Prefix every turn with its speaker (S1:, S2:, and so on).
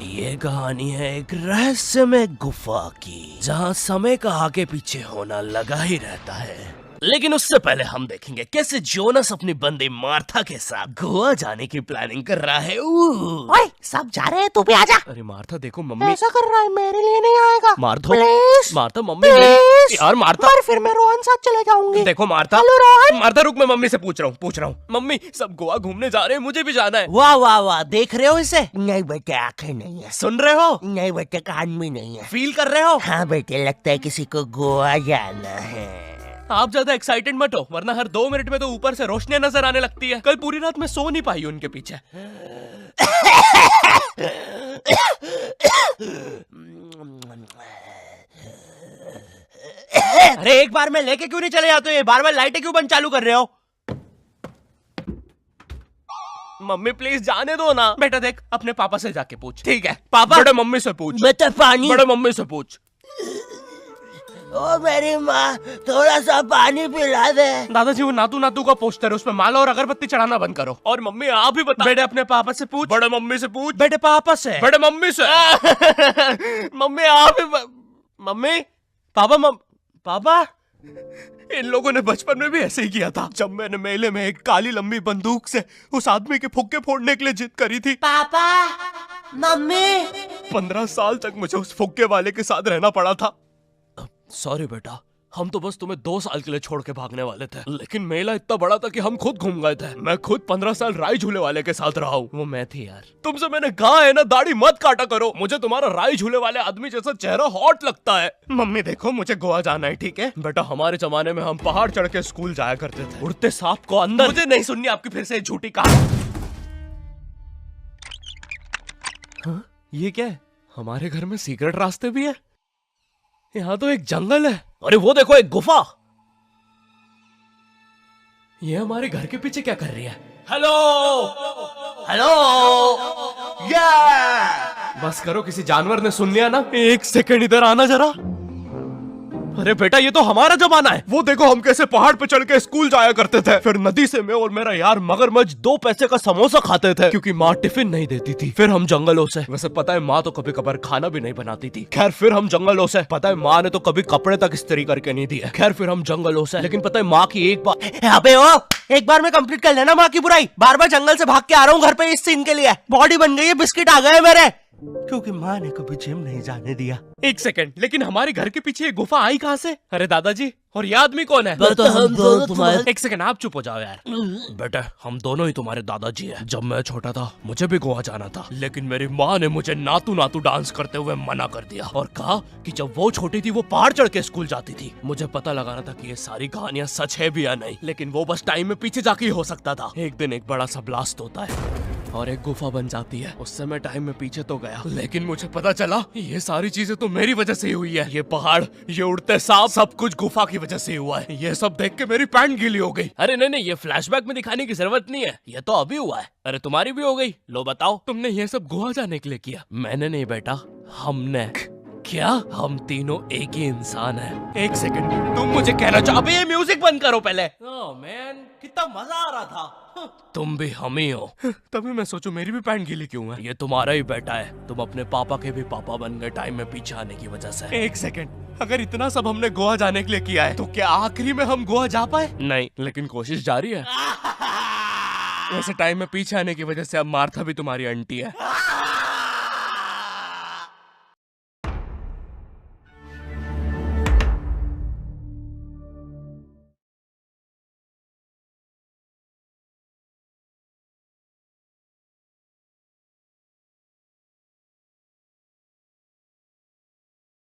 S1: ये कहानी है एक रहस्यमय गुफा की, जहाँ समय का आगे पीछे होना लगा ही रहता है। लेकिन उससे पहले हम देखेंगे कैसे जोनस अपनी बंदी मार्था के साथ गोवा जाने की प्लानिंग कर रहा है।
S2: ओए, सब जा रहे हैं, तू भी आजा।
S1: अरे मार्था देखो, मम्मी
S2: ऐसा कर रहा है, मेरे लिए नहीं आएगा।
S1: Martha,
S2: please
S1: Martha mummy
S2: please.
S1: यार मार्था,
S2: पर फिर मैं रोहन साथ चले जाऊंगी।
S1: देखो मार्था,
S2: हेलो रोहन।
S1: मार्था रुक, मैं मम्मी से पूछ रहा हूँ। मम्मी सब गोवा घूमने जा रहे हैं, मुझे भी जाना है।
S2: वाह वाह वाह, देख रहे हो इसे? नहीं बेटे, आंखें नहीं है।
S1: सुन रहे हो?
S2: नहीं बेटे, कान भी नहीं है।
S1: फील कर रहे हो?
S2: हाँ बेटे, लगता है किसी को गोवा जाना है।
S1: आप ज्यादा एक्साइटेड मत हो, वरना हर 2 मिनट में तो ऊपर से रोशनियां नजर आने लगती है। कल पूरी रात मैं सो नहीं पाई उनके पीछे।
S2: अरे एक बार में लेके क्यों नहीं चले जाते हो? बार बार लाइटें क्यों बंद चालू कर रहे हो?
S1: मम्मी प्लीज जाने दो ना। बेटा देख, अपने पापा से जाके पूछ। ठीक है
S2: पापा?
S1: बड़े मम्मी से पूछ।
S2: बेटा पानी।
S1: बड़े मम्मी से पूछ।
S2: ओ मेरी माँ, थोड़ा सा पानी पिला दे।
S1: दादाजी वो नातू नातू का पोस्टर है, उसमें माला और अगरबत्ती चढ़ाना बंद करो। और मम्मी आप भी बता। बेटे अपने पापा से पूछ। बड़े मम्मी से पूछ।
S2: बेटे पापा से।
S1: बड़े मम्मी से। मम्मी आप भी मम्मी पापा पापा इन लोगों ने बचपन में भी ऐसे ही किया था, जब मैंने मेले में एक काली लंबी बंदूक से उस आदमी के फुक्के फोड़ने के लिए जिद करी थी।
S2: पापा, मम्मी।
S1: 15 साल तक मुझे उस फुक्के वाले के साथ रहना पड़ा था। सॉरी बेटा, हम तो बस तुम्हें 2 साल के लिए छोड़ के भागने वाले थे, लेकिन मेला इतना बड़ा था कि हम खुद घूम गए थे। मैं खुद 15 साल राई झूले वाले के साथ रहा हूँ। वो मैं थी यार। तुमसे मैंने कहा है ना, दाढ़ी मत काटा करो। मुझे तुम्हारा राई झूले वाले आदमी जैसा चेहरा हॉट लगता है। मम्मी देखो, मुझे गोवा जाना है, ठीक है बेटा। हमारे जमाने में हम पहाड़ चढ़ के स्कूल जाया करते थे, उड़ते सांप को अंदर। मुझे नहीं सुननी आपकी फिर से झूठी कहानी। हाँ, ये क्या है? हमारे घर में सीक्रेट रास्ते भी है। यहाँ तो एक जंगल है। अरे वो देखो, एक गुफा। ये हमारे घर के पीछे क्या कर रही है? Hello
S2: hello. या
S1: बस करो, किसी जानवर ने सुन लिया ना। 1 सेकंड इधर आना जरा। अरे बेटा, ये तो हमारा जमाना है। वो देखो, हम कैसे पहाड़ पे चढ़ के स्कूल जाया करते थे। फिर नदी से मैं और मेरा यार मगरमच्छ 2 पैसे का समोसा खाते थे, क्योंकि माँ टिफिन नहीं देती थी। फिर हम जंगलों से, वैसे पता है माँ तो कभी कभार खाना भी नहीं बनाती थी। खैर फिर हम जंगलों से, पता है माँ ने तो कभी कपड़े तक इस्त्री करके नहीं दिए। खैर फिर हम जंगलों से, लेकिन पता है माँ की एक बार।
S2: अबे ओ, एक बार में कंप्लीट कर लेना माँ की बुराई। बार बार जंगल से भाग के आ रहा हूँ घर पे इस सीन के लिए। बॉडी बन गई है, बिस्किट आ गए मेरे, क्योंकि माँ ने कभी जिम नहीं जाने दिया।
S1: 1 सेकंड, लेकिन हमारे घर के पीछे ये गुफा आई कहाँ से? अरे दादाजी, और ये आदमी कौन है?
S2: तो हम दोनों तुम्हारे।
S1: 1 सेकंड, आप चुप हो जाओ यार। बेटा, हम दोनों ही तुम्हारे दादाजी हैं। जब मैं छोटा था मुझे भी गोवा जाना था, लेकिन मेरी माँ ने मुझे नातू नातू डांस करते हुए मना कर दिया और कहा कि जब वो छोटी थी वो पहाड़ चढ़ के स्कूल जाती थी। मुझे पता लगाना था कि ये सारी कहानियां सच है भी या नहीं, लेकिन वो बस टाइम में पीछे जाके ही हो सकता था। एक दिन एक बड़ा सा ब्लास्ट होता है और एक गुफा बन जाती है। उससे मैं टाइम में पीछे तो गया, लेकिन मुझे पता चला ये सारी चीजें तो मेरी वजह से ही हुई है। ये पहाड़, ये उड़ते सांप, सब कुछ गुफा की वजह से ही हुआ है। ये सब देख के मेरी पैंट गीली हो गई। अरे नहीं नहीं, ये फ्लैशबैक में दिखाने की जरूरत नहीं है, ये तो अभी हुआ है। अरे तुम्हारी भी हो गई। लो बताओ, तुमने ये सब गोवा जाने के लिए किया? मैंने नहीं बेटा, हमने। क्या? हम तीनों एक ही इंसान हैं। 1 सेकंड, तुम मुझे कहना चाहो? अबे ये म्यूजिक बंद करो पहले।
S2: ओह मैन, कितना मजा आ रहा था।
S1: तुम भी हम ही हो। तभी मैं सोचू मेरी भी पैंट गीली क्यों है। ये तुम्हारा ही बेटा है, तुम अपने पापा के भी पापा बन गए टाइम में पीछे आने की वजह से। 1 सेकंड, अगर इतना सब हमने गोवा जाने के लिए किया है तो क्या आखिरी में हम गोवा जा पाए? नहीं, लेकिन कोशिश जारी है। वैसे टाइम में पीछे आने की वजह से अब मार्था भी तुम्हारी आंटी है।